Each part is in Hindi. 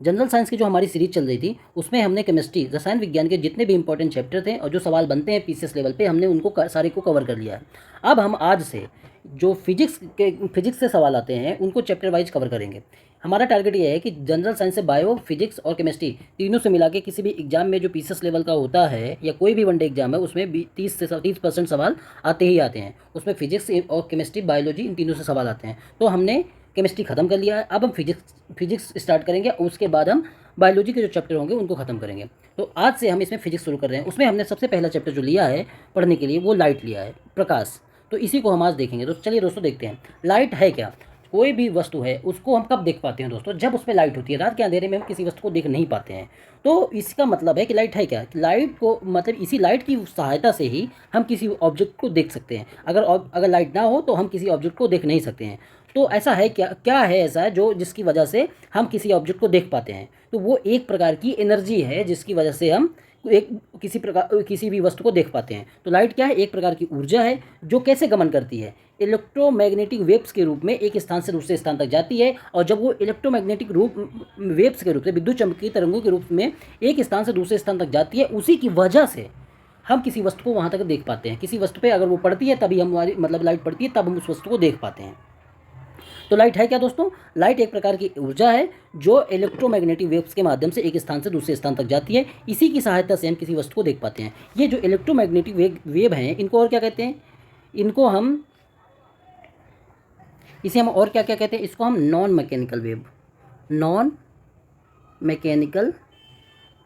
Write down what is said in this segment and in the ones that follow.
जनरल साइंस की जो हमारी सीरीज चल रही थी उसमें हमने केमिस्ट्री रसायन विज्ञान के जितने भी इंपॉर्टेंट चैप्टर थे और जो सवाल बनते हैं पीसीएस लेवल पे हमने उनको सारे को कवर कर लिया है। अब हम आज से जो फिजिक्स से सवाल आते हैं उनको चैप्टर वाइज कवर करेंगे। हमारा टारगेट ये है कि जनरल साइंस से बायो, फिजिक्स और केमिस्ट्री तीनों से मिला के किसी भी एग्जाम में जो पीसीएस लेवल का होता है या कोई भी वनडे एग्जाम है उसमें 30% सवाल आते ही आते हैं। उसमें फिजिक्स और केमिस्ट्री, बायोलॉजी इन तीनों से सवाल आते हैं। तो हमने केमिस्ट्री खत्म कर लिया है, अब हम फिजिक्स स्टार्ट करेंगे, उसके बाद हम बायोलॉजी के जो चैप्टर होंगे उनको खत्म करेंगे। तो आज से हम इसमें फिजिक्स शुरू कर रहे हैं। उसमें हमने सबसे पहला चैप्टर जो लिया है पढ़ने के लिए वो लाइट लिया है, प्रकाश। तो इसी को हम आज देखेंगे। तो चलिए दोस्तों देखते हैं लाइट है क्या। कोई भी वस्तु है उसको हम कब देख पाते हैं दोस्तों, जब उसमें लाइट होती है। रात के अंधेरे में हम किसी वस्तु को देख नहीं पाते हैं। तो इसका मतलब है कि लाइट है क्या, लाइट को मतलब इसी लाइट की सहायता से ही हम किसी ऑब्जेक्ट को देख सकते हैं। अगर लाइट ना हो तो हम किसी ऑब्जेक्ट को देख नहीं सकते हैं। तो ऐसा है क्या, क्या है ऐसा जो जिसकी वजह से हम किसी ऑब्जेक्ट को देख पाते हैं। तो वो एक प्रकार की एनर्जी है जिसकी वजह से हम किसी भी वस्तु को देख पाते हैं। तो लाइट क्या है, एक प्रकार की ऊर्जा है जो कैसे गमन करती है, इलेक्ट्रोमैग्नेटिक वेव्स के रूप में एक स्थान से दूसरे स्थान तक जाती है। और जब वो इलेक्ट्रोमैग्नेटिक वेव्स के रूप से विद्युत चुम्बकीय तरंगों के रूप में एक स्थान से दूसरे स्थान तक जाती है, उसी की वजह से हम किसी वस्तु को वहाँ तक देख पाते हैं। किसी वस्तु पे अगर वो पड़ती है तभी हमारी मतलब लाइट पड़ती है, तब हम उस वस्तु को देख पाते हैं। तो लाइट है क्या दोस्तों, लाइट एक प्रकार की ऊर्जा है जो इलेक्ट्रोमैग्नेटिक वेव्स के माध्यम से एक स्थान से दूसरे स्थान तक जाती है। इसी की सहायता से हम किसी वस्तु को देख पाते हैं। ये जो इलेक्ट्रोमैग्नेटिक वेव हैं इनको और क्या कहते हैं, इसे हम और क्या क्या कहते हैं, इसको हम नॉन मैकेनिकल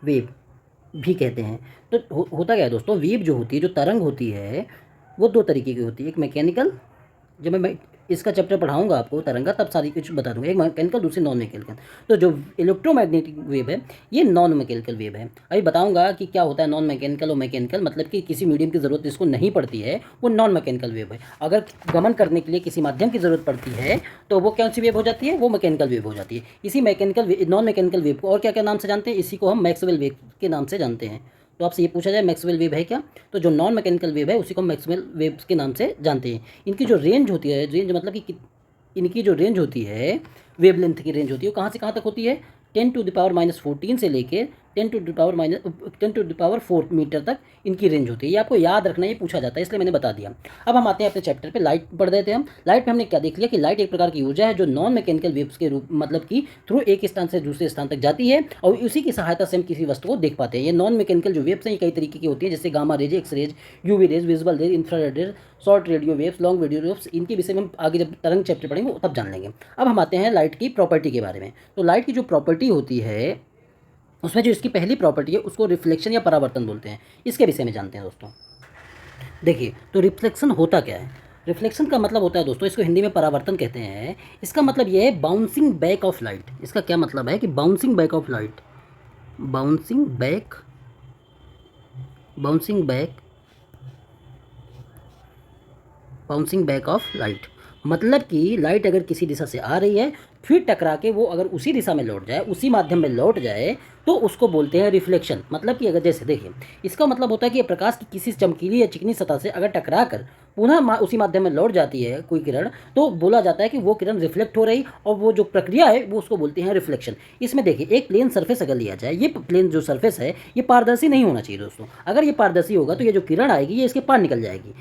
वेव भी कहते हैं। तो होता क्या है दोस्तों, वेव जो होती है, जो तरंग होती है वो दो तरीके की होती है। एक मैकेनिकल, जब मैं इसका चैप्टर पढ़ाऊंगा आपको तरंगा तब सारी कुछ बता दूंगा, एक मैकेनिकल दूसरी नॉन मैकेनिकल। तो जो इलेक्ट्रोमैग्नेटिक वेव है ये नॉन मैकेनिकल वेव है। अभी बताऊंगा कि क्या होता है नॉन मैकेनिकल और मैकेनिकल, मतलब कि किसी मीडियम की ज़रूरत जिसको नहीं पड़ती है वो नॉन मैकेनिकल वेव है। अगर गमन करने के लिए किसी माध्यम की ज़रूरत पड़ती है तो वो कौन सी वेव हो जाती है, वो मैकेनिकल वेव हो जाती है। इसी नॉन मैकेनिकल वेव को और क्या क्या नाम से जानते हैं, इसी को हम मैक्सवेल वेव के नाम से जानते हैं। तो आपसे ये पूछा जाए मैक्सवेल वेव है क्या, तो जो नॉन मैकेनिकल वेव है उसी को मैक्सवेल वेव्स के नाम से जानते हैं। इनकी जो रेंज होती है, रेंज मतलब कि इनकी जो रेंज होती है, वेवलेंथ की रेंज होती है, वो कहाँ से कहाँ तक होती है, 10⁻⁻14 से लेके 10⁻4 मीटर तक इनकी रेंज होती है। ये आपको याद रखना, ये पूछा जाता है इसलिए मैंने बता दिया। अब हम आते हैं अपने चैप्टर पे, लाइट पढ़ देते हैं हम। लाइट में हमने क्या देख लिया कि लाइट एक प्रकार की ऊर्जा है जो नॉन मैकेनिकल वेव्स के रूप मतलब कि थ्रू एक स्थान से दूसरे स्थान तक जाती है और उसी की सहायता से हम किसी वस्तु को देख पाते हैं। ये नॉन मैकेनिकल जो वेव्स हैं ये कई तरीके की होती है, जैसे gamma rays, X rays, UV rays, visual rays, infrared rays, short radio waves, long radio waves. इनके विषय में हम आगे जब तरंग चैप्टर पढ़ेंगे तब जान लेंगे। अब हम आते हैं लाइट की प्रॉपर्टी के बारे में। तो लाइट की जो प्रॉपर्टी होती है उसमें जो इसकी पहली प्रॉपर्टी है उसको रिफ्लेक्शन या परावर्तन बोलते हैं। इसके विषय में जानते हैं दोस्तों। देखिए तो रिफ्लेक्शन होता क्या है, रिफ्लेक्शन का मतलब होता है दोस्तों, इसको हिंदी में परावर्तन कहते हैं। इसका मतलब ये है बाउंसिंग बैक ऑफ लाइट। इसका क्या मतलब है कि bouncing back of light, bouncing back bouncing back of light, मतलब कि लाइट अगर किसी दिशा से आ रही है फिर टकरा के वो अगर उसी दिशा में लौट जाए, उसी माध्यम में लौट जाए, तो उसको बोलते हैं रिफ्लेक्शन। मतलब कि अगर जैसे देखिए इसका मतलब होता है कि प्रकाश की किसी चमकीली या चिकनी सतह से अगर टकरा कर पुनः उसी माध्यम में लौट जाती है कोई किरण, तो बोला जाता है कि वो किरण रिफ्लेक्ट हो रही, और वो जो प्रक्रिया है वो उसको बोलते हैं रिफ्लेक्शन। इसमें देखिए एक प्लेन सरफेस अगर लिया जाए, ये प्लेन जो सरफेस है ये पारदर्शी नहीं होना चाहिए दोस्तों। अगर ये पारदर्शी होगा तो ये जो किरण आएगी ये इसके पार निकल जाएगी।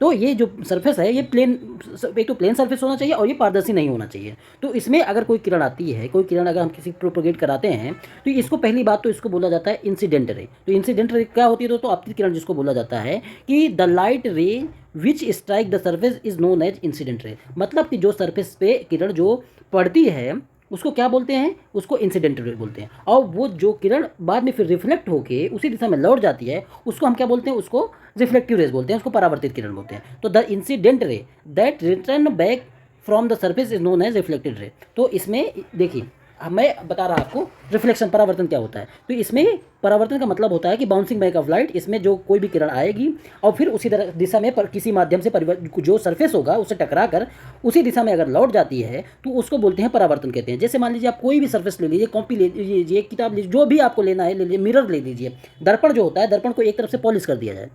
तो ये जो सरफेस है ये एक तो प्लेन सरफेस होना चाहिए और ये पारदर्शी नहीं होना चाहिए। तो इसमें अगर कोई किरण आती है, कोई किरण अगर हम किसी प्रोपोगेट कराते हैं तो इसको पहली बात तो इसको बोला जाता है इंसिडेंट रे। तो इंसिडेंट रे क्या होती है दोस्तों, आपतित किरण जिसको बोला जाता है कि the light ray which strike the surface is known as incident ray. मतलब कि जो सरफेस पे किरण जो पड़ती है उसको क्या बोलते हैं, उसको इंसिडेंट रे बोलते हैं। और वो जो किरण बाद में फिर रिफ्लेक्ट होके उसी दिशा में लौट जाती है उसको हम क्या बोलते हैं, उसको रिफ्लेक्टिव रेज बोलते हैं, उसको परावर्तित किरण बोलते हैं। तो the incident ray that return back from the surface is known as reflected ray. तो इसमें देखिए मैं बता रहा आपको रिफ्लेक्शन परावर्तन क्या होता है। तो इसमें परावर्तन का मतलब होता है कि बाउंसिंग बैक ऑफ लाइट, इसमें जो कोई भी किरण आएगी और फिर उसी तरह दिशा में किसी माध्यम से जो सरफेस होगा उससे टकरा कर उसी दिशा में अगर लौट जाती है तो उसको बोलते हैं परावर्तन कहते हैं। जैसे मान लीजिए आप कोई भी सरफेस ले लीजिए, कॉपी ले लीजिए, किताब लीजिए, जो भी आपको लेना है ले लीजिए, मिरर ले लीजिए, दर्पण जो होता है, दर्पण को एक तरफ से पॉलिश कर दिया जाए,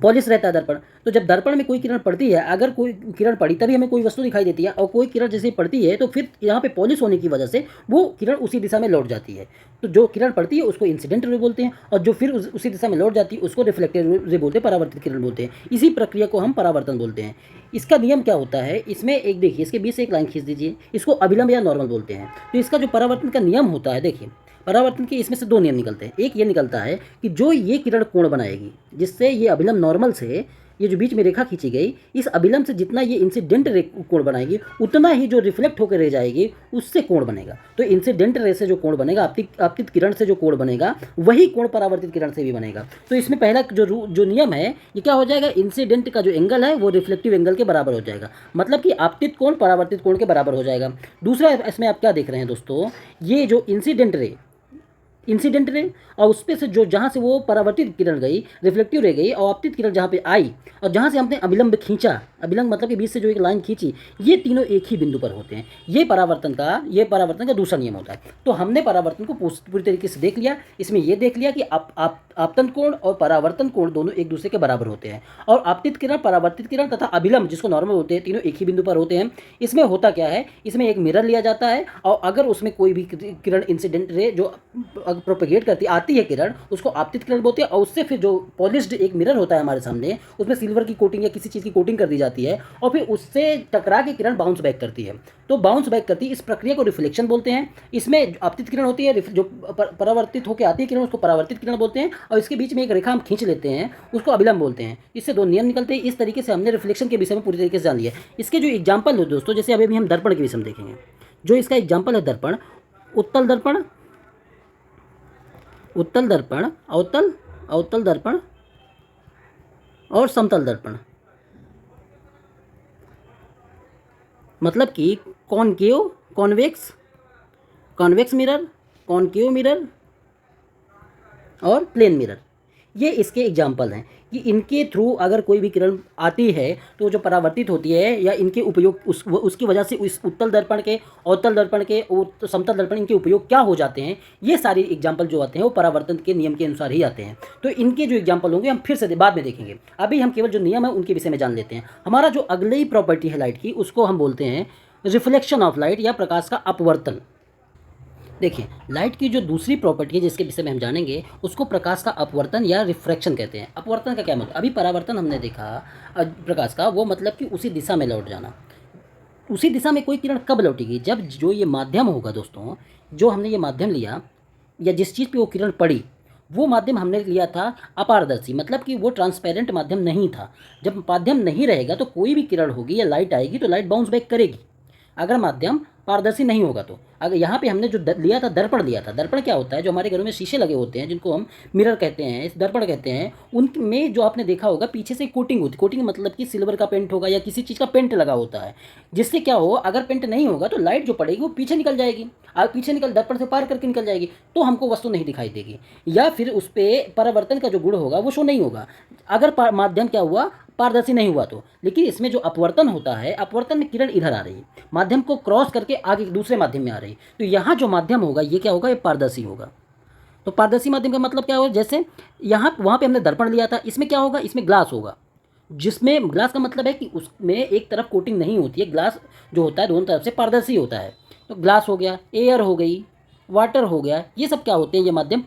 पॉलिश रहता है दर्पण। तो जब दर्पण में कोई किरण पड़ती है, अगर कोई किरण पड़ी तभी हमें कोई वस्तु दिखाई देती है, और कोई किरण जैसे ही पड़ती है तो फिर यहाँ पे पॉलिश होने की वजह से वो किरण उसी दिशा में लौट जाती है। तो जो किरण पड़ती है उसको इंसिडेंट रे बोलते हैं, और जो फिर उसी दिशा में लौट जाती है उसको रिफ्लेक्टेड रे बोलते हैं, परावर्तित किरण बोलते हैं। इसी प्रक्रिया को हम परावर्तन बोलते हैं। इसका नियम क्या होता है, इसमें एक देखिए, इसके बीच से एक लाइन खींच दीजिए, इसको अभिलंब या नॉर्मल बोलते हैं। तो इसका जो परावर्तन का नियम होता है, देखिए परावर्तन के इसमें से दो नियम निकलते हैं। एक ये निकलता है कि जो ये किरण कोण बनाएगी, जिससे ये अभिलंब नॉर्मल से ये जो बीच में रेखा खींची गई, इस अभिलंब से जितना ये इंसिडेंट रे कोण बनाएगी, उतना ही जो रिफ्लेक्ट होकर रह जाएगी उससे कोण बनेगा। तो इंसिडेंट रे से जो कोण बनेगा, आपतित किरण से जो कोण बनेगा, वही कोण परावर्तित किरण से भी बनेगा। तो इसमें पहला जो नियम है, ये क्या हो जाएगा, इंसिडेंट का जो एंगल है वो रिफ्लेक्टिव एंगल के बराबर हो जाएगा, मतलब कि आपतित कोण परावर्तित कोण के बराबर हो जाएगा। दूसरा, इसमें आप क्या देख रहे हैं दोस्तों, ये जो इंसिडेंट रे और उसपे से जो जहाँ से वो परावर्तित किरण गई, रिफ्लेक्टिव रे गई, और आपतित किरण जहाँ पे आई, और जहाँ से हमने अभिलंब खींचा, अभिलंब मतलब कि बीच से जो एक लाइन खींची, ये तीनों एक ही बिंदु पर होते हैं। ये परावर्तन का दूसरा नियम होता है। तो हमने परावर्तन को पूरी तरीके से देख लिया। इसमें ये देख लिया कि आपतन कोण और परावर्तन कोण दोनों एक दूसरे के बराबर होते हैं, और आपतित किरण, परावर्तित किरण तथा अभिलंब जिसको नॉर्मल होते हैं, तीनों एक ही बिंदु पर होते हैं। इसमें होता क्या है, इसमें एक मिरर लिया जाता है, और अगर उसमें कोई भी किरण इंसिडेंट रे जो प्रोपेगेट करती आती है किरण, उसको आपतित किरण बोलते हैं। और उससे फिर जो पॉलिश्ड एक मिरर होता है हमारे सामने, उसमें सिल्वर की कोटिंग या किसी चीज़ की कोटिंग कर दी जाती है, और फिर उससे टकरा के किरण बाउंस बैक करती है। तो बाउंस बैक करती है, इस प्रक्रिया को रिफ्लेक्शन बोलते हैं। इसमें आपतित किरण होती है, जो परावर्तित होकर आती है किरण, उसको परावर्तित किरण बोलते हैं, और इसके बीच में एक रेखा हम खींच लेते हैं, उसको अभिलंब बोलते हैं। इससे दो नियम निकलते हैं। इस तरीके से हमने रिफ्लेक्शन के विषय में पूरी तरीके से जान लिया। इसके जो एग्जाम्पल हो दोस्तों, जैसे अभी हम दर्पण के विषय में देखेंगे। जो इसका एग्जाम्पल है दर्पण, उत्तल दर्पण, अवतल दर्पण और समतल दर्पण। मतलब कि कॉन्वेक्स मिरर, कॉनकेव मिरर और प्लेन मिरर, ये इसके एग्जाम्पल हैं कि इनके थ्रू अगर कोई भी किरण आती है तो जो परावर्तित होती है, या इनके उपयोग उसकी वजह से उस उत्तल दर्पण के, अवतल दर्पण के और समतल दर्पण, इनके उपयोग क्या हो जाते हैं, ये सारे एग्जाम्पल जो आते हैं वो परावर्तन के नियम के अनुसार ही आते हैं। तो इनके जो एग्जाम्पल होंगे हम फिर से बाद में देखेंगे। अभी हम केवल जो नियम है उनके विषय में जान लेते हैं। हमारा जो अगली प्रॉपर्टी है लाइट की, उसको हम बोलते हैं रिफ्लेक्शन ऑफ लाइट, या प्रकाश का अपवर्तन। देखिए, लाइट की जो दूसरी प्रॉपर्टी है जिसके विषय में हम जानेंगे, उसको प्रकाश का अपवर्तन या रिफ्रैक्शन कहते हैं। अपवर्तन का क्या मतलब, अभी परावर्तन हमने देखा प्रकाश का, वो मतलब कि उसी दिशा में लौट जाना। उसी दिशा में कोई किरण कब लौटेगी, जब जो ये माध्यम होगा दोस्तों, जो हमने ये माध्यम लिया, या जिस चीज़ पे वो किरण पड़ी, वो माध्यम हमने लिया था अपारदर्शी, मतलब कि वो ट्रांसपेरेंट माध्यम नहीं था। जब माध्यम नहीं रहेगा तो कोई भी किरण होगी या लाइट आएगी तो लाइट बाउंस बैक करेगी, अगर माध्यम पारदर्शी नहीं होगा तो। अगर यहाँ पे हमने जो लिया था, दर्पण लिया था। दर्पण क्या होता है, जो हमारे घरों में शीशे लगे होते हैं, जिनको हम मिरर कहते हैं, दर्पण कहते हैं, उनमें जो आपने देखा होगा पीछे से कोटिंग होती है। कोटिंग मतलब कि सिल्वर का पेंट होगा या किसी चीज़ का पेंट लगा होता है, जिससे क्या हो, अगर पेंट नहीं होगा तो लाइट जो पड़ेगी वो पीछे निकल जाएगी, पीछे दर्पण से पार करके निकल जाएगी, तो हमको वस्तु नहीं दिखाई देगी, या फिर उस पर परावर्तन का जो गुण होगा वो शो नहीं होगा, अगर माध्यम क्या हुआ, पारदर्शी नहीं हुआ तो। लेकिन इसमें जो अपवर्तन होता है, अपवर्तन में किरण इधर आ रही है, माध्यम को क्रॉस करके आगे दूसरे माध्यम में आ रही, तो यहाँ जो माध्यम होगा ये क्या होगा, ये पारदर्शी होगा। तो पारदर्शी माध्यम का मतलब क्या होगा, जैसे वहाँ पे हमने दर्पण लिया था, इसमें क्या होगा, इसमें ग्लास होगा, जिसमें ग्लास का मतलब है कि उसमें एक तरफ कोटिंग नहीं होती है, ग्लास जो होता है दोनों तरफ से पारदर्शी होता है। तो ग्लास हो गया, एयर हो गई, वाटर हो गया, ये सब क्या होते हैं, ये माध्यम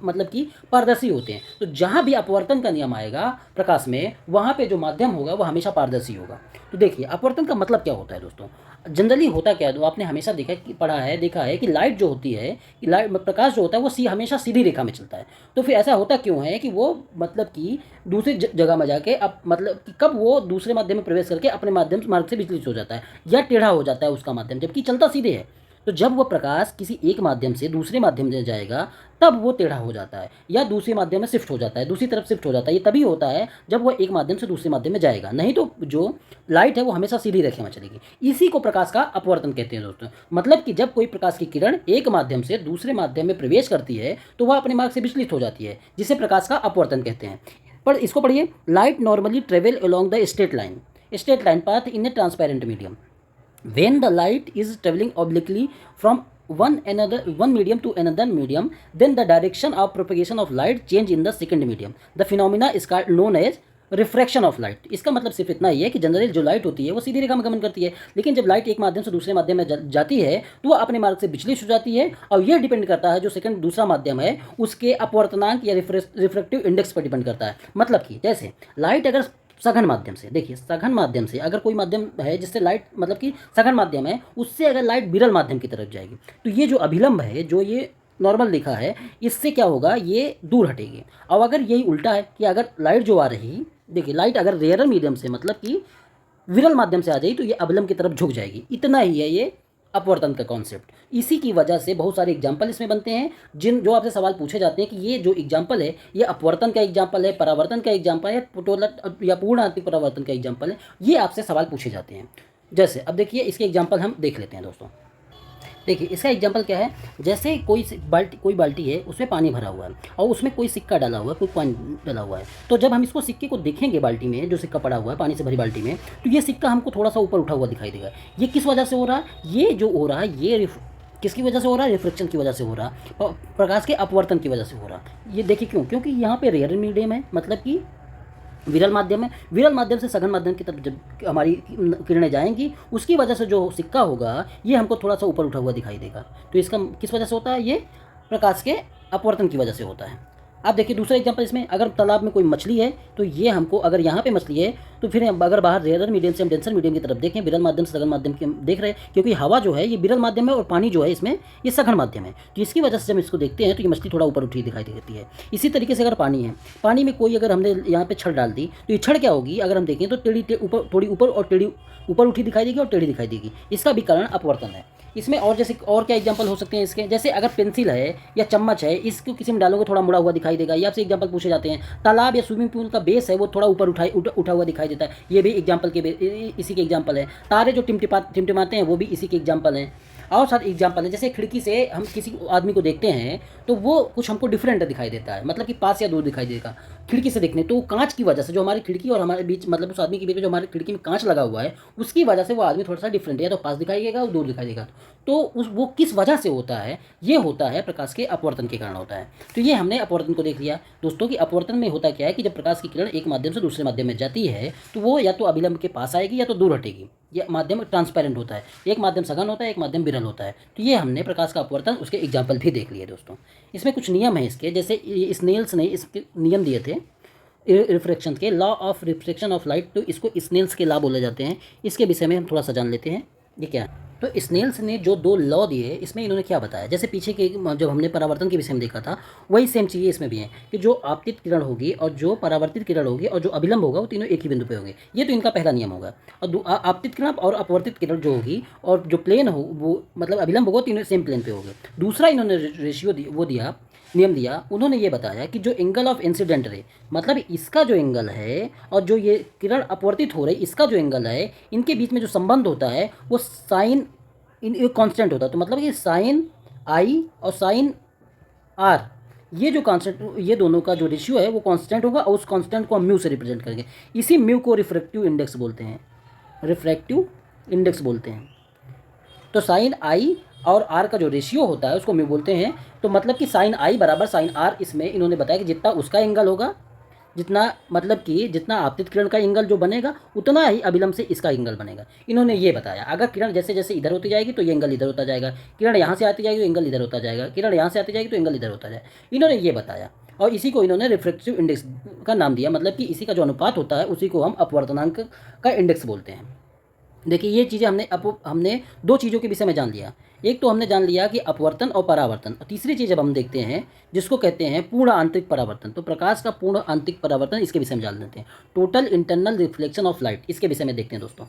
मतलब कि पारदर्शी होते हैं। तो जहाँ भी अपवर्तन का नियम आएगा प्रकाश में, वहाँ पे जो माध्यम होगा वो हमेशा पारदर्शी होगा। तो देखिए, अपवर्तन का मतलब क्या होता है दोस्तों, जनरली होता क्या है, तो आपने हमेशा देखा है कि लाइट जो होती है, कि लाइट प्रकाश जो होता है वो हमेशा सीधी रेखा में चलता है। तो फिर ऐसा होता क्यों है कि वो मतलब कि दूसरी जगह में जाके, अब मतलब कि कब वो दूसरे माध्यम में प्रवेश करके अपने मार्ग से विचलित हो जाता है, या टेढ़ा हो जाता है उसका माध्यम, जबकि चलता सीधे है। तो जब वह प्रकाश किसी एक माध्यम से दूसरे माध्यम में जाएगा तब वो टेढ़ा हो जाता है, या दूसरे माध्यम में शिफ्ट हो जाता है, दूसरी तरफ शिफ्ट हो जाता है। ये तभी होता है जब वह एक माध्यम से दूसरे माध्यम में जाएगा, नहीं तो जो लाइट है वो हमेशा सीधी रेखा में चलेगी। इसी को प्रकाश का अपवर्तन कहते हैं दोस्तों। मतलब कि जब कोई प्रकाश की किरण एक माध्यम से दूसरे माध्यम में प्रवेश करती है तो वह अपने मार्ग से विचलित हो जाती है, जिसे प्रकाश का अपवर्तन कहते हैं। पर इसको पढ़िए, light normally travel along the straight line path in A transparent medium. When the light is traveling obliquely from one medium to another medium, then the direction of propagation of light change in the second medium. The phenomena is known as refraction of light. इसका मतलब सिर्फ इतना ही है कि जनरली जो लाइट होती है वो सीधी रेखा में गमन करती है, लेकिन जब लाइट एक माध्यम से दूसरे माध्यम में जाती है तो वह अपने मार्ग से विचलित हो जाती है, और यह डिपेंड करता है जो सेकंड दूसरा माध्यम है उसके अपवर्तनांक या रिफ्रेक्टिव इंडेक्स पर डिपेंड करता है। मतलब कि जैसे लाइट अगर सघन माध्यम से, देखिए सघन माध्यम से अगर कोई माध्यम है जिससे लाइट, मतलब कि सघन माध्यम है, उससे अगर लाइट विरल माध्यम की तरफ जाएगी तो ये जो अभिलंब है, जो ये नॉर्मल लिखा है, इससे क्या होगा, ये दूर हटेगी। अब अगर यही उल्टा है कि अगर लाइट जो आ रही, देखिए लाइट अगर रेयर मीडियम से, मतलब कि विरल माध्यम से आ जाएगी तो ये अभिलंब की तरफ झुक जाएगी। इतना ही है ये अपवर्तन का कॉन्सेप्ट। इसी की वजह से बहुत सारे एग्जाम्पल इसमें बनते हैं, जो आपसे सवाल पूछे जाते हैं कि ये जो एग्जाम्पल है ये अपवर्तन का एग्जाम्पल है, परावर्तन का एग्जाम्पल है, या पूर्ण आंतरिक परावर्तन का एग्जाम्पल है, ये आपसे सवाल पूछे जाते हैं। जैसे अब देखिए इसके एग्जाम्पल हम देख लेते हैं दोस्तों। देखिए इसका एग्जाम्पल क्या है, जैसे कोई बाल्टी है, उसमें पानी भरा हुआ है और उसमें कोई सिक्का डाला हुआ है, कोई कॉइन डाला हुआ है। तो जब हम इसको सिक्के को देखेंगे बाल्टी में, जो सिक्का पड़ा हुआ है पानी से भरी बाल्टी में, तो ये सिक्का हमको थोड़ा सा ऊपर उठा हुआ दिखाई देगा। ये किस वजह से हो रहा है, ये जो हो रहा है ये किसकी वजह से हो रहा है, रिफ्लेक्शन की वजह से हो रहा है, और प्रकाश के अपवर्तन की वजह से हो रहा है। ये देखिए क्यों, क्योंकि यहाँ पे रेयर मीडियम है, मतलब कि विरल माध्यम है। विरल माध्यम से सघन माध्यम की तरफ जब हमारी किरणें जाएंगी, उसकी वजह से जो सिक्का होगा ये हमको थोड़ा सा ऊपर उठा हुआ दिखाई देगा। तो इसका किस वजह से होता है, ये प्रकाश के अपवर्तन की वजह से होता है। अब देखिए दूसरा एग्जांपल इसमें, अगर तालाब में कोई मछली है तो ये हमको, अगर यहाँ पे मछली है तो फिर अगर बाहर रेयर मीडियम से हम डेंसर मीडियम की तरफ देखें, विरल माध्यम से सघन माध्यम की हम देख रहे हैं, क्योंकि हवा जो है ये विरल माध्यम है और पानी जो है इसमें ये सघन माध्यम है। तो इसकी वजह से जब इसको देखते हैं तो ये मछली थोड़ा ऊपर उठी दिखाई देती है। इसी तरीके से अगर पानी है, पानी में कोई अगर हमने यहाँ पे छड़ डाल दी तो ये छड़ क्या होगी, अगर हम देखें तो टेढ़ी ऊपर, थोड़ी ऊपर और टेढ़ी ऊपर उठी दिखाई देगी और टेढ़ी दिखाई देगी। इसका भी कारण अपवर्तन है। इसमें और जैसे और क्या एग्जांपल हो सकते हैं इसके, जैसे अगर पेंसिल है या चम्मच है, इसको किसी में डालोगे थोड़ा मुड़ा हुआ दिखाई देगा। ये आपसे एग्जांपल पूछे जाते हैं। तालाब या स्विमिंग पूल का बेस है वो थोड़ा ऊपर उठा हुआ दिखाई देता है, ये भी एग्जांपल इसी के एग्जांपल है। तारे जो टिमटिमाते हैं वो भी इसी के एग्जांपल हैं। और साथ एग्जांपल है, जैसे खिड़की से हम किसी आदमी को देखते हैं तो वो कुछ हमको डिफरेंट दिखाई देता है, मतलब कि पास या दूर दिखाई देगा खिड़की से देखने। तो कांच की वजह से, जो हमारी खिड़की और हमारे बीच, मतलब उस आदमी के बीच में जो हमारी खिड़की में कांच लगा हुआ है, उसकी वजह से वो आदमी थोड़ा सा डिफरेंट है, या तो पास दिखाई देगा और दूर दिखाई देगा। तो वो किस वजह से होता है, ये होता है प्रकाश के अपवर्तन के कारण होता है। तो ये हमने अपवर्तन को देख लिया दोस्तों कि अपवर्तन में होता क्या है कि जब प्रकाश की किरण एक माध्यम से दूसरे माध्यम में जाती है तो वो या तो अभिलंब के पास आएगी या तो दूर हटेगी। यह माध्यम ट्रांसपेरेंट होता है, एक माध्यम सघन होता है, एक माध्यम विरल होता है। तो ये हमने प्रकाश का अपवर्तन, उसके एग्जाम्पल भी देख लिए दोस्तों। इसमें कुछ नियम है इसके, जैसे स्नेल्स ने इसके नियम दिए थे रिफ्रैक्शन के, law of refraction of light. तो इसको स्नेल्स के लॉ बोले जाते हैं। इसके विषय में हम थोड़ा सा जान लेते हैं ये क्या है। तो स्नेल्स ने जो 2 लॉ दिए, इसमें इन्होंने क्या बताया, जैसे पीछे के जब हमने परावर्तन के विषय में देखा था, वही सेम चीज़ें इसमें भी हैं कि जो आपतित किरण होगी और जो परावर्तित किरण होगी और जो अभिलंब होगा वो तीनों एक ही बिंदु पे होंगे। ये तो इनका पहला नियम होगा। और आपतित किरण और अपवर्तित किरण जो होगी और जो प्लेन हो, वो मतलब अभिलंब होगा, तीनों सेम प्लेन पे होंगे। दूसरा इन्होंने रेशियो दिया, नियम दिया। उन्होंने ये बताया कि जो एंगल ऑफ इंसिडेंट रे, मतलब इसका जो एंगल है और जो ये किरण अपवर्तित हो रही इसका जो एंगल है, इनके बीच में जो संबंध होता है वो साइन कांस्टेंट होता है। तो मतलब ये साइन आई और साइन आर, ये जो कांस्टेंट, ये दोनों का जो रेशियो है वो कांस्टेंट होगा, और उस कांस्टेंट को हम म्यू से रिप्रेजेंट करेंगे। इसी म्यू को रिफ्रैक्टिव इंडेक्स बोलते हैं, रिफ्रैक्टिव इंडेक्स बोलते हैं। तो साइन आई और आर का जो रेशियो होता है उसको म्यू बोलते हैं। तो मतलब कि साइन आई बराबर साइन आर, इसमें इन्होंने बताया कि जितना उसका एंगल होगा, जितना मतलब कि जितना आपतित किरण का एंगल जो बनेगा उतना ही अभिलंब से इसका एंगल बनेगा। इन्होंने ये बताया अगर किरण जैसे जैसे इधर होती जाएगी तो ये एंगल इधर होता जाएगा, किरण यहाँ से आती जाएगी तो एंगल इधर होता जाएगा, किरण यहाँ से आती जाएगी तो एंगल इधर होता जाएगा। इन्होंने ये बताया और इसी को इन्होंने रिफ्रैक्टिव इंडेक्स का नाम दिया, मतलब कि इसी का जो अनुपात होता है उसी को हम अपवर्तनांक का इंडेक्स बोलते हैं। देखिए ये चीज़ें हमने 2 चीज़ों के विषय में जान लिया। एक तो हमने जान लिया कि अपवर्तन और परावर्तन, और तीसरी चीज़ अब हम देखते हैं जिसको कहते हैं पूर्ण आंतरिक परावर्तन। तो प्रकाश का पूर्ण आंतरिक परावर्तन, इसके विषय में जान लेते हैं। Total internal reflection of light, इसके विषय में देखते हैं दोस्तों।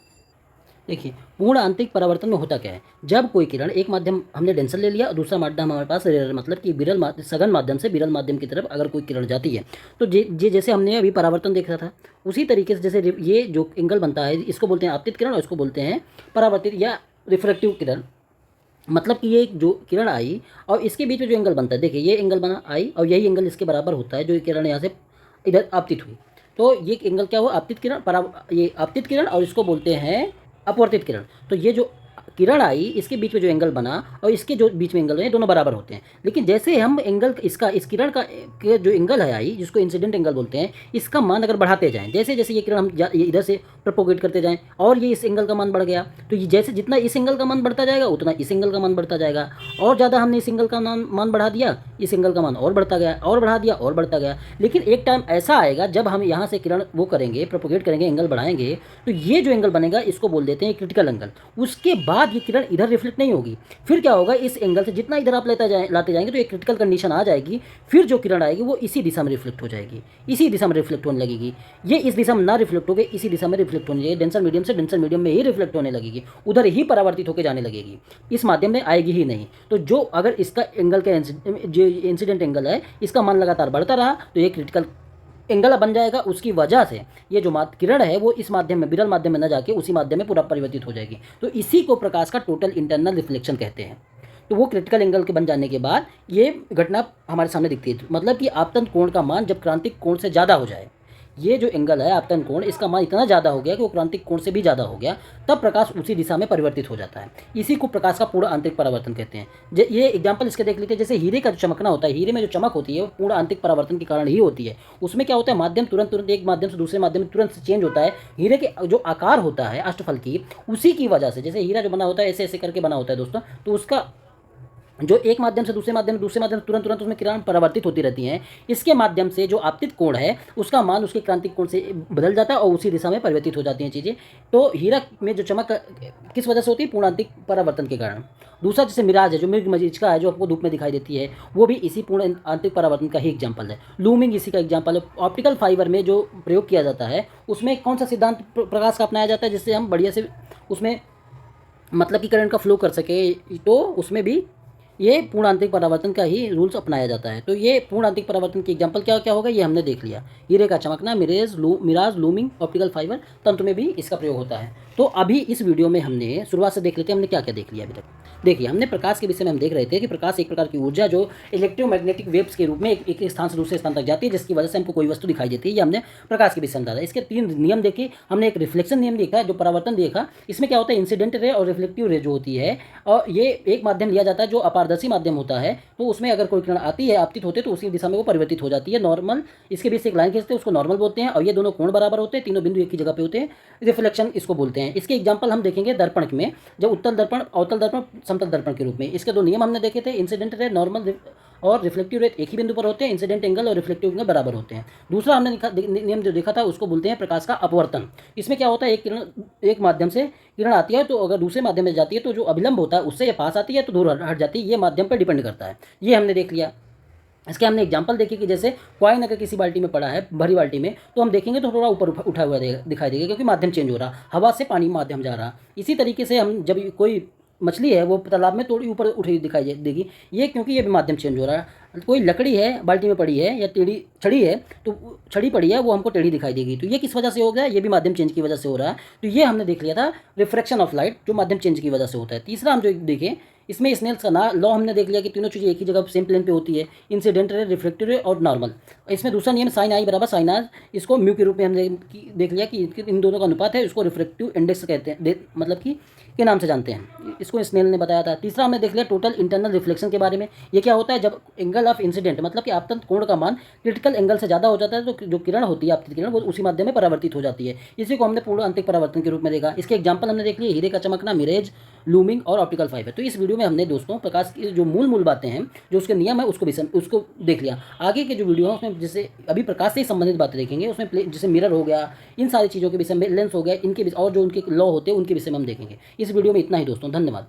देखिए पूर्ण आंतरिक परावर्तन में होता क्या है, जब कोई किरण, एक माध्यम हमने डेंसर ले लिया और दूसरा माध्यम हमारे पास रेयर, मतलब कि विरल सघन माध्यम से विरल माध्यम की तरफ अगर कोई किरण जाती है तो जैसे हमने अभी परावर्तन देखा था उसी तरीके से, जैसे ये जो एंगल बनता है इसको बोलते हैं आपतित किरण और इसको बोलते हैं परावर्तित या रिफ्रैक्टिव किरण। मतलब कि ये जो किरण आई और इसके बीच में जो एंगल बनता है, देखिए ये एंगल बना आई और यही एंगल इसके बराबर होता है जो किरण यहाँ से इधर आपतित हुई। तो ये एंगल क्या हुआ, आपतित किरण, ये आपतित किरण, और इसको बोलते हैं अपवर्तित किरण। तो ये जो किरण आई, इसके बीच में जो एंगल बना और इसके जो बीच में एंगल है दोनों बराबर होते हैं। लेकिन जैसे हम एंगल इसका इस किरण का के जो एंगल है आई, जिसको इंसिडेंट एंगल बोलते हैं, इसका मान अगर बढ़ाते जाएं, जैसे जैसे ये किरण हम ये इधर से प्रोपोगेट करते जाएं और ये इस एंगल का मान बढ़ गया, तो ये जैसे जितना इस एंगल का मान बढ़ता जाएगा उतना इस एंगल का मान बढ़ता जाएगा। और ज़्यादा हमने इस एंगल का मान बढ़ा दिया, इस एंगल का मान और बढ़ता गया, और बढ़ा दिया और बढ़ता गया। लेकिन एक टाइम ऐसा आएगा जब हम यहाँ से किरण वो करेंगे, प्रोपोगेट करेंगे, एंगल बढ़ाएंगे, तो ये जो एंगल बनेगा इसको बोल देते हैं क्रिटिकल एंगल। उसके बाद ये किरण इधर रिफ्लेक्ट नहीं होगी। फिर क्या होगा, इस एंगल से जितना इधर आप लाते जाएंगे तो एक क्रिटिकल कंडीशन आ जाएगी, फिर जो किरण आएगी वो इसी दिशा में रिफ्लेक्ट हो जाएगी, इसी दिशा में रिफ्लेक्ट होने लगेगी। ये इस दिशा में ना रिफ्लेक्ट होकर इसी दिशा में रिफ्लेक्ट होने लगेगी, डेंसर मीडियम से डेंसर मीडियम में ही रिफ्लेक्ट होने लगेगी, उधर ही परावर्तित होकर जाने लगेगी, इस माध्यम में आएगी ही नहीं। तो जो अगर इसका एंगल का जो इंसिडेंट एंगल है इसका मान लगातार बढ़ता रहा तो ये क्रिटिकल एंगल बन जाएगा। उसकी वजह से ये जो किरण है वो इस माध्यम में, विरल माध्यम में न जाके उसी माध्यम में पूरा परिवर्तित हो जाएगी। तो इसी को प्रकाश का टोटल इंटरनल रिफ्लेक्शन कहते हैं। तो वो क्रिटिकल एंगल के बन जाने के बाद ये घटना हमारे सामने दिखती है। मतलब कि आपतन कोण का मान जब क्रांतिक कोण से ज़्यादा हो जाए, ये जो एंगल है आपतन कोण, इसका मान इतना ज़्यादा हो गया कि वो क्रांतिक कोण से भी ज़्यादा हो गया, तब प्रकाश उसी दिशा में परिवर्तित हो जाता है। इसी को प्रकाश का पूर्ण आंतरिक परावर्तन कहते हैं। ये एग्जांपल इसके देख लेते हैं। जैसे हीरे का जो चमकना होता है, हीरे में जो चमक होती है वो पूर्ण आंतरिक परावर्तन के कारण ही होती है। उसमें क्या होता है, माध्यम तुरंत एक माध्यम से दूसरे माध्यम में तुरंत से चेंज होता है। हीरे के जो आकार होता है अष्टफल की, उसी की वजह से, जैसे हीरा जो बना होता है ऐसे ऐसे करके बना होता है दोस्तों, तो उसका जो एक माध्यम से दूसरे माध्यम तुरंत उसमें किरण परावर्तित होती रहती हैं। इसके माध्यम से जो आपतित कोण है उसका मान उसके क्रांतिक कोण से बदल जाता है और उसी दिशा में परिवर्तित हो जाती हैं चीज़ें। तो हीरा में जो चमक किस वजह से होती है, पूर्णांतिक परावर्तन के कारण। दूसरा जैसे मिराज है, जो मृग मरीचिका है जो आपको धूप में दिखाई देती है, वो भी इसी पूर्ण आंतरिक परावर्तन का ही एग्जाम्पल है। लूमिंग इसी का एग्जाम्पल है। ऑप्टिकल फाइबर में जो प्रयोग किया जाता है उसमें कौन सा सिद्धांत प्रकाश का अपनाया जाता है, जिससे हम बढ़िया से उसमें मतलब कि करंट का फ्लो कर सके, तो उसमें भी ये पूर्ण आंतरिक परावर्तन का ही रूल्स अपनाया जाता है। तो ये पूर्ण आंतरिक परावर्तन की एग्जांपल क्या क्या होगा ये हमने देख लिया। हीरे का चमकना, मिराज, लूमिंग, ऑप्टिकल फाइबर, तंत्र में भी इसका प्रयोग होता है। तो अभी इस वीडियो में हमने शुरुआत से देख लेते हैं हमने क्या क्या देख लिया अभी तक। देखिए, हमने प्रकाश के विषय में हम देख रहे थे कि प्रकाश एक प्रकार की ऊर्जा जो इलेक्ट्रोमैग्नेटिक वेव्स के रूप में एक स्थान से दूसरे स्थान तक जाती है, जिसकी वजह से हमको कोई वस्तु दिखाई देती है। ये हमने प्रकाश के विषय में बताया। इसके 3 नियम देखे हमने। एक रिफ्लेक्शन नियम देखा, जो परावर्तन देखा। इसमें क्या होता है, इंसिडेंट रे और रिफ्लेक्टिव रे जो होती है, और ये एक माध्यम लिया जाता है जो अपारदर्शी माध्यम होता है। तो उसमें अगर कोई किरण आती है, आपतित होते तो उसी दिशा में वो परिवर्तित हो जाती है। नॉर्मल, इसके बीच से एक लाइन खींचते हैं उसको नॉर्मल बोलते हैं, और ये दोनों कोण बराबर होते हैं, तीनों बिंदु एक ही जगह पे होते हैं, रिफ्लेक्शन इसको बोलते हैं। इसके एग्जांपल हम देखेंगे दर्पण में, जब उत्तल दर्पण, अवतल दर्पण, समतल दर्पण के रूप में। इसके 2 नियम हमने देखे थे, इंसिडेंट रे, नॉर्मल और रिफ्लेक्टिव रेट एक ही बिंदु पर होते हैं, इंसिडेंट एंगल और रिफ्लेक्टिव एंगल बराबर होते हैं। दूसरा हमने नियम जो देखा था उसको बोलते हैं प्रकाश का अपवर्तन। इसमें क्या होता है, एक किरण, एक माध्यम से किरण आती है, तो अगर दूसरे माध्यम में जाती है तो जो अभिलंब होता है उससे ये पास आती है तो दूर हट जाती है। ये माध्यम पर डिपेंड करता है, ये हमने देख लिया। इसके हमने एग्जांपल देखी कि जैसे कॉइन अगर किसी बाल्टी में पड़ा है, भरी बाल्टी में, तो हम देखेंगे तो थोड़ा ऊपर उठा हुआ दिखाई देगा, क्योंकि माध्यम चेंज हो रहा, हवा से पानी माध्यम जा रहा। इसी तरीके से हम जब कोई मछली है वो तालाब में थोड़ी ऊपर उठी दिखाई देगी, ये क्योंकि ये भी माध्यम चेंज हो रहा है। कोई लकड़ी है बाल्टी में पड़ी है, या टेढ़ी छड़ी है, तो छड़ी पड़ी है वो हमको टेढ़ी दिखाई देगी, तो ये किस वजह से हो गया, ये भी माध्यम चेंज की वजह से हो रहा है। तो ये हमने देख लिया था रिफ्रैक्शन ऑफ लाइट, जो माध्यम चेंज की वजह से होता है। तीसरा हम जो देखें, इसमें स्नेल्स का लॉ हमने देख लिया कि तीनों चीज़ें एक ही जगह सेम प्लेन पे होती है, इंसिडेंट रे, रिफ्लेक्टिव रे और नॉर्मल। इसमें दूसरा नियम साइन आई बराबर साइन आर, इसको म्यू के रूप में हमने देख लिया कि इन दोनों का अनुपात है, इसको रिफ्लेक्टिव इंडेक्स कहते हैं, मतलब कि के नाम से जानते हैं, इसको स्नेल ने बताया था। तीसरा हमने देख लिया टोटल इंटरनल रिफ्लेक्शन के बारे में। ये क्या होता है, जब एंगल ऑफ इंसिडेंट मतलब कि आपतन कोण का मान क्रिटिकल एंगल से ज़्यादा हो जाता है तो जो किरण होती है, आपतित किरण, वो उसी माध्यम में परावर्तित हो जाती है। इसी को हमने पूर्ण आंतरिक परावर्तन के रूप में देखा। इसके एग्जाम्पल हमने देख लिए, हीरे का चमकना, मिरेज, लूमिंग और ऑप्टिकल फाइबर। तो इस वीडियो में हमने दोस्तों प्रकाश की जो मूल बातें हैं, जो उसके नियम है, उसको देख लिया। आगे के जो वीडियो है उसमें जैसे अभी प्रकाश से संबंधित बातें देखेंगे, उसमें जैसे मिरर हो गया, इन सारी चीज़ों के विषय में, लेंस हो गया, इनके और जो उनके लॉ होते हैं उनके विषय में हम देखेंगे। इस वीडियो में इतना ही दोस्तों, धन्यवाद।